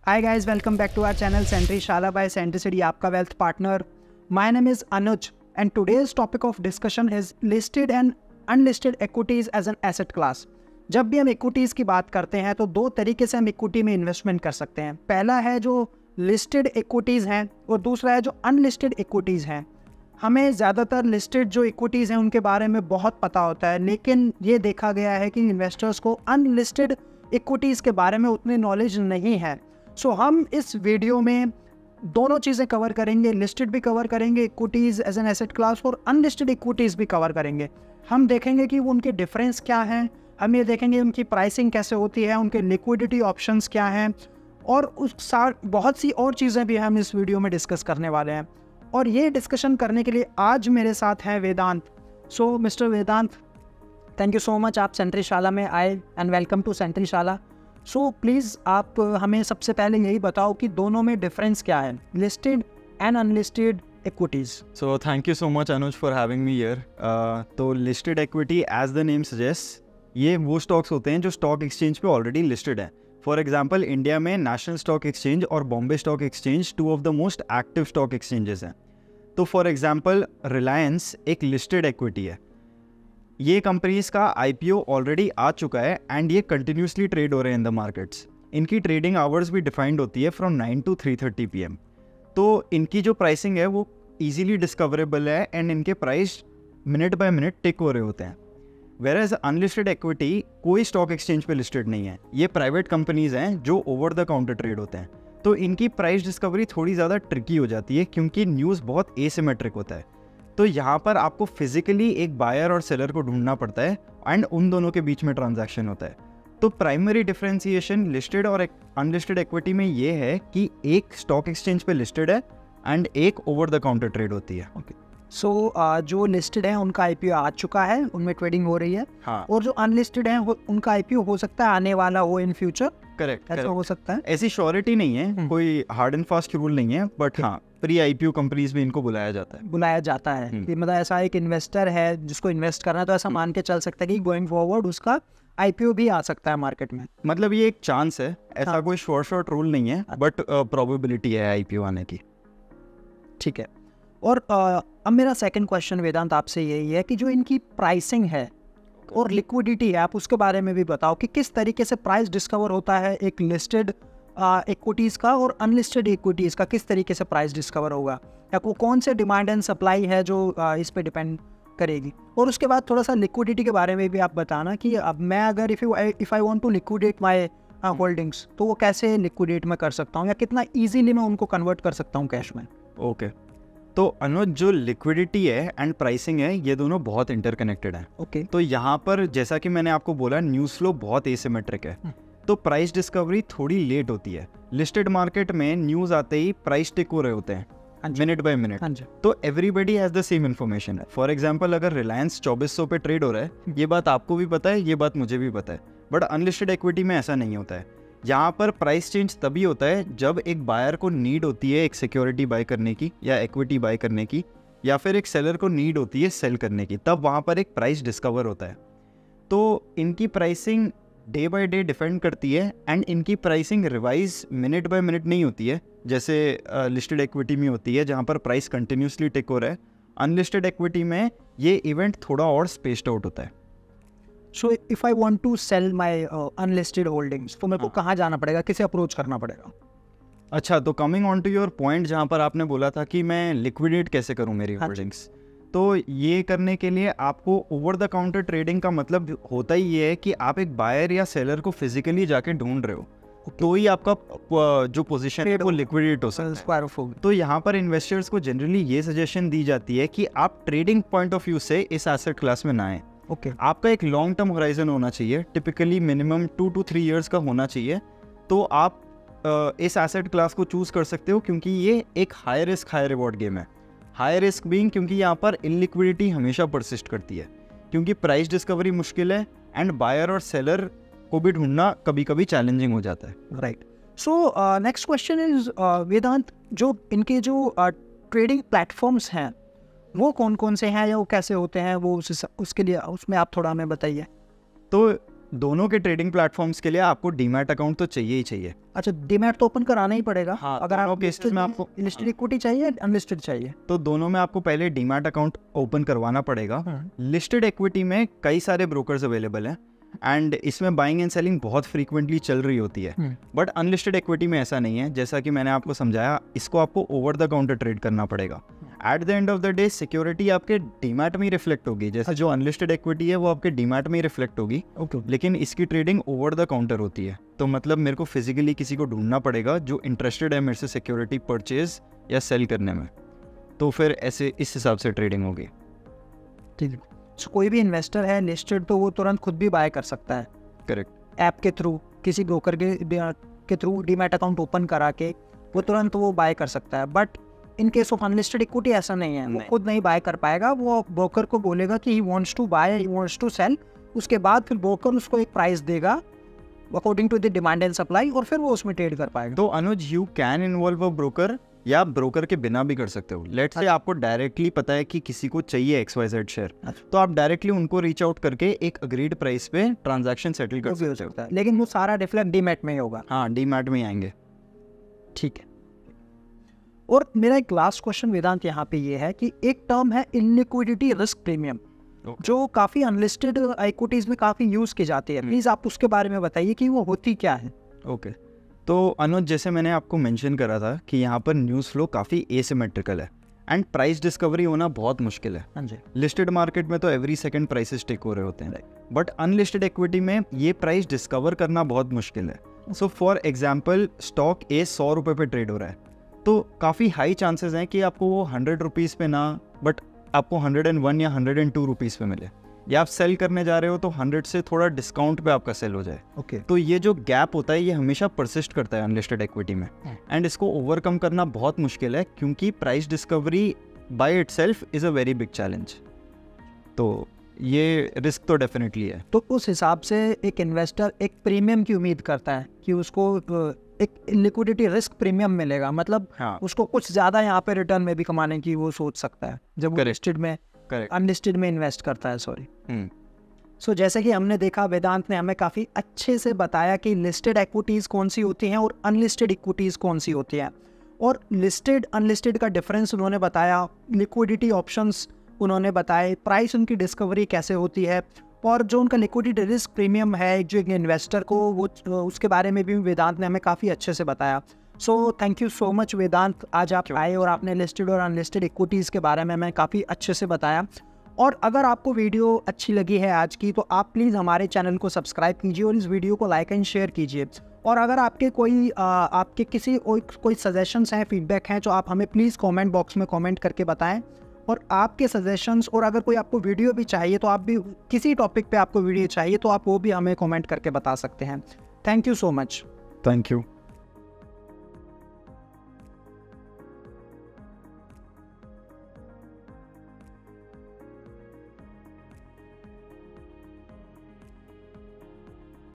Hi guys, welcome back to our channel Sentry Shala by Sentry City, आपका wealth partner. My name is Anuj and today's topic of discussion is listed and unlisted equities as an asset class. जब भी हम equities की बात करते हैं तो दो तरीके से हम इक्विटी में इन्वेस्टमेंट कर सकते हैं. पहला है जो लिस्टेड इक्विटीज़ हैं और दूसरा है जो अनलिस्टेड इक्विटीज़ हैं. हमें ज़्यादातर लिस्टेड जो इक्विटीज़ हैं उनके बारे में बहुत पता होता है, लेकिन ये देखा गया है कि इन्वेस्टर्स को अनलिस्टेड इक्विटीज़ के बारे में उतनी नॉलेज नहीं है. सो हम इस वीडियो में दोनों चीज़ें कवर करेंगे, लिस्टेड भी कवर करेंगे, equities as an asset class और अनलिस्टेड इक्विटीज़ भी कवर करेंगे. हम देखेंगे कि उनके डिफरेंस क्या हैं, हम ये देखेंगे उनकी प्राइसिंग कैसे होती है, उनके लिक्विडिटी ऑप्शंस क्या हैं और उस बहुत सी और चीज़ें भी हम इस वीडियो में डिस्कस करने वाले हैं. और ये डिस्कशन करने के लिए आज मेरे साथ हैं Vedant. So mister Vedant, thank you so much, आप सेंट्री शाला में आए एंड वेलकम टू सेंट्री शाला. सो प्लीज़ आप हमें सबसे पहले यही बताओ कि दोनों में डिफरेंस क्या है, listed and unlisted equities. So thank you so much Anuj for having me here. तो listed equity as the name suggest, ये वो स्टॉक्स होते हैं जो स्टॉक एक्सचेंज पे ऑलरेडी लिस्टेड है. फॉर एग्जांपल इंडिया में नेशनल स्टॉक एक्सचेंज और Bombay stock exchange two of the most active stock exchanges हैं. तो फॉर एग्जांपल रिलायंस एक लिस्टेड इक्विटी है. ये कंपनीज का आईपीओ ऑलरेडी आ चुका है एंड ये कंटिन्यूसली ट्रेड हो रहे हैं इन द मार्केट्स. इनकी ट्रेडिंग आवर्स भी डिफाइंड होती है फ्रॉम 9 to 3:30 PM. तो इनकी जो प्राइसिंग है वो ईजिली डिस्कवरेबल है एंड इनके प्राइस मिनट बाय मिनट टिक हो रहे होते हैं. वेयरएज अनलिस्टेड इक्विटी कोई स्टॉक एक्सचेंज पे लिस्टेड नहीं है, ये प्राइवेट कंपनीज हैं जो ओवर द काउंटर ट्रेड होते हैं. तो इनकी प्राइस डिस्कवरी थोड़ी ज़्यादा ट्रिकी हो जाती है क्योंकि न्यूज़ बहुत एसिमेट्रिक होता है. तो यहाँ पर आपको फिजिकली एक बायर और सेलर को ढूंढना पड़ता है एंड उन दोनों के बीच में ट्रांजैक्शन होता है. तो प्राइमरी डिफरेंशिएशन लिस्टेड और अनलिस्टेड इक्विटी में ये है कि एक स्टॉक एक्सचेंज पे लिस्टेड है एंड एक ओवर द काउंटर ट्रेड होती है. ओके. सो जो लिस्टेड है उनका आईपीओ आ चुका है, उनमें ट्रेडिंग हो रही है. हाँ. और जो अनलिस्टेड है उनका आईपीओ हो सकता है आने वाला हो इन फ्यूचर. करेक्ट, ऐसा हो सकता है. ऐसी श्योरिटी नहीं है, कोई हार्ड एंड फास्ट रूल नहीं है, बट हाँ प्री आईपीओ कंपनीज में इनको बुलाया जाता है. कि मतलब ऐसा एक इन्वेस्टर है जिसको इन्वेस्ट करना है तो ऐसा मान के चल सकता है कि गोइंग फॉरवर्ड उसका आईपीओ भी आ सकता है मार्केट में. मतलब ये एक चांस है, ऐसा कोई शॉर्ट रूल नहीं है, बट प्रोबेबिलिटी है आईपीओ आने की. ठीक है. और अब मेरा सेकंड क्वेश्चन वेदांत आपसे यही है कि जो इनकी प्राइसिंग है और लिक्विडिटी है, आप उसके बारे में भी बताओ कि किस तरीके से प्राइस डिस्कवर होता है एक लिस्टेड इक्विटीज़ का और अनलिस्टेड इक्विटीज़ का. किस तरीके से प्राइस डिस्कवर होगा या कौन से डिमांड एंड सप्लाई है जो इस पे डिपेंड करेगी. और उसके बाद थोड़ा सा लिक्विडिटी के बारे में भी आप बताना कि अब मैं अगर if I want to liquidate my holdings तो वो कैसे लिक्विडेट मैं कर सकता हूँ या कितना ईजीली मैं उनको कन्वर्ट कर सकता हूँ कैश में. ओके. तो अनुज जो लिक्विडिटी है एंड प्राइसिंग है ये दोनों बहुत इंटरकनेक्टेड हैं. ओके. तो यहाँ पर जैसा कि मैंने आपको बोला न्यूज़ फ्लो बहुत एसिमेट्रिक है, तो प्राइस डिस्कवरी थोड़ी लेट होती है. लिस्टेड मार्केट में न्यूज़ आते ही प्राइस टिक हो रहे होते हैं मिनट बाय मिनट. तो everybody has the same information है. फॉर एग्जांपल अगर रिलायंस 2400 पे ट्रेड हो रहा है, ये बात आपको भी पता है, ये बात मुझे भी पता है, बट अनलिस्टेड इक्विटी में ऐसा नहीं होता है. यहाँ पर प्राइस चेंज तभी होता है जब एक बायर को नीड होती है एक सिक्योरिटी बाय करने की या इक्विटी बाय करने की, या फिर एक सेलर को नीड होती है सेल करने की, तब वहाँ पर एक प्राइस डिस्कवर होता है. तो इनकी pricing day by day depend करती है एंड इनकी pricing revise minute by minute नहीं होती है जैसे लिस्टेड इक्विटी में होती है जहाँ पर प्राइस कंटिन्यूसली टिक हो रहा है. अनलिस्टेड इक्विटी में ये इवेंट थोड़ा और स्पेस्ड आउट होता है. So if I want to sell my unlisted holdings तो मेरे को कहाँ जाना पड़ेगा, किसे अप्रोच करना पड़ेगा. अच्छा, तो coming on to your point जहाँ पर आपने बोला था कि मैं लिक्विडेट कैसे करूँ मेरी होल्डिंग्स, तो ये करने के लिए आपको ओवर द काउंटर ट्रेडिंग का मतलब होता ही ये है कि आप एक बायर या सेलर को फिजिकली जाके ढूंढ रहे हो. तो ही आपका जो पोजीशन है वो लिक्विडेट हो सकता है. तो यहाँ पर इन्वेस्टर्स को जनरली ये सजेशन दी जाती है कि आप ट्रेडिंग पॉइंट ऑफ व्यू से इस एसेट क्लास में ना आए. आपका एक लॉन्ग टर्म होराइजन होना चाहिए, टिपिकली मिनिमम 2 to 3 years का होना चाहिए. तो आप इस एसेट क्लास को चूज कर सकते हो क्योंकि ये एक high risk high reward game है. हाई रिस्क बीइंग क्योंकि यहाँ पर इनलिक्विडिटी हमेशा परसिस्ट करती है, क्योंकि प्राइस डिस्कवरी मुश्किल है एंड बायर और सेलर को भी ढूंढना कभी कभी चैलेंजिंग हो जाता है. Right. So next question is Vedant, जो इनके जो ट्रेडिंग प्लेटफॉर्म्स हैं वो कौन कौन से हैं या वो कैसे होते हैं, वो उसके लिए उसमें आप थोड़ा हमें बताइए. तो दोनों के ट्रेडिंग प्लेटफॉर्म्स के लिए आपको डीमैट अकाउंट तो चाहिए ही चाहिए। अच्छा, डीमैट तो ओपन कराना ही पड़ेगा। हाँ, अगर आप केसेस में आपको लिस्टेड इक्विटी चाहिए, अनलिस्टेड चाहिए, तो दोनों में आपको पहले डीमैट अकाउंट ओपन करवाना पड़ेगा। लिस्टेड इक्विटी में कई सारे ब्रोकर्स अवेलेबल हैं एंड इसमें बाइंग एंड सेलिंग बहुत फ्रीक्वेंटली चल रही होती है। बट अनलिस्टेड इक्विटी में ऐसा नहीं है। जैसा कि मैंने आपको समझाया, इसको आपको ओवर द काउंटर ट्रेड करना पड़ेगा। At the end of the day security आपके डीमैट में ही रिफ्लेक्ट होगी। जैसे जो अनलिस्टेड इक्विटी है वो आपके डीमैट में ही रिफ्लेक्ट होगी। लेकिन इसकी ट्रेडिंग ओवर द काउंटर होती है। तो मतलब मेरे को फिजिकली किसी को ढूंढना पड़ेगा जो इंटरेस्टेड है मेरे से सिक्योरिटी परचेज या सेल करने में, तो फिर ऐसे इस हिसाब से ट्रेडिंग होगी। ठीक है। कोई भी इन्वेस्टर है लिस्टेड तो वो तुरंत खुद भी बाय कर सकता है। करेक्ट। ऐप के थ्रू, किसी ब्रोकर के थ्रू डीमैट अकाउंट ओपन करा के वो तुरंत वो बाय कर सकता है। But in case of unlisted equity ऐसा नहीं है। वो खुद नहीं बाय कर पाएगा। वो ब्रोकर को बोलेगा कि he wants to buy, he wants to sell. उसके बाद फिर ब्रोकर उसको एक प्राइस देगा according to the demand and supply, और फिर वो उसमें ट्रेड कर पाएगा। तो Anuj, you can involve a broker या ब्रोकर के बिना भी कर सकते हो। लेट्स से आपको डायरेक्टली पता है कि किसी को चाहिए XYZ शेयर, तो आप डायरेक्टली उनको रीच आउट करके एक अग्रीड प्राइस पे ट्रांजैक्शन सेटल कर सकते हो। लेकिन वो सारा रिफ्लेक्ट डीमैट में ही होगा। हाँ, डीमैट में ही आएंगे। ठीक है। और मेरा एक लास्ट क्वेश्चन वेदांत यहाँ पे ये है कि एक टर्म है इलिक्विडिटी रिस्क प्रीमियम, जो काफ़ी अनलिस्टेड इक्विटीज़ में काफ़ी यूज़ की जाती है। प्लीज़ आप उसके बारे में बताइए कि वो होती क्या है। ओके, तो अनुज, जैसे मैंने आपको मेंशन करा था कि यहाँ पर न्यूज़ फ्लो काफ़ी एसिमेट्रिकल है एंड प्राइस डिस्कवरी होना बहुत मुश्किल है। हाँ जी। लिस्टेड मार्केट में तो एवरी सेकंड प्राइसेस टिक हो रहे होते हैं, बट अनलिस्टेड इक्विटी में ये प्राइस डिस्कवर करना बहुत मुश्किल है। सो फॉर एग्जाम्पल, स्टॉक ए 100 रुपये पे ट्रेड हो रहा है, तो काफ़ी हाई चांसेस हैं कि आपको वो 100 रुपीज़ पे ना, बट आपको 101 या 102 रुपीज़ पे मिले, या आप सेल करने जा रहे हो तो 100 से थोड़ा डिस्काउंट पे आपका सेल हो जाए। ओके। तो ये जो गैप होता है ये हमेशा परसिस्ट करता है अनलिस्टेड इक्विटी में, एंड इसको ओवरकम करना बहुत मुश्किल है क्योंकि price discovery by itself is a very big challenge. तो ये रिस्क तो डेफिनेटली है। तो उस हिसाब से एक इन्वेस्टर एक प्रीमियम की उम्मीद करता है कि उसको एक लिक्विडिटी रिस्क प्रीमियम मिलेगा। मतलब हाँ, उसको कुछ ज़्यादा यहाँ पे रिटर्न में भी कमाने की वो सोच सकता है जब वो लिस्टेड में, अनलिस्टेड में इन्वेस्ट करता है। सॉरी। सो जैसे कि हमने देखा, वेदांत ने हमें काफ़ी अच्छे से बताया कि लिस्टेड इक्विटीज़ कौन सी होती हैं और अनलिस्टेड इक्विटीज़ कौन सी होती हैं, और लिस्टेड अनलिस्टेड का डिफरेंस उन्होंने बताया, लिक्विडिटी ऑप्शंस उन्होंने बताए, प्राइस उनकी डिस्कवरी कैसे होती है, और जो उनका लिक्विडिटी रिस्क प्रीमियम है जो एक इन्वेस्टर को, वो उसके बारे में भी वेदांत ने हमें काफ़ी अच्छे से बताया। So thank you so much Vedant, आज आप आए और आपने लिस्टेड और अनलिस्टेड इक्विटीज़ के बारे में हमें काफ़ी अच्छे से बताया। और अगर आपको वीडियो अच्छी लगी है आज की, तो आप प्लीज़ हमारे चैनल को सब्सक्राइब कीजिए और इस वीडियो को लाइक एंड शेयर कीजिए। और अगर आपके आपके किसी कोई सजेशंस हैं, फीडबैक हैं, तो आप हमें प्लीज़ कमेंट बॉक्स में कमेंट करके बताएं। और आपके सजेशंस, और अगर कोई आपको वीडियो भी चाहिए तो आप भी, किसी टॉपिक पे आपको वीडियो चाहिए तो आप वो भी हमें कमेंट करके बता सकते हैं। Thank you so much. Thank you.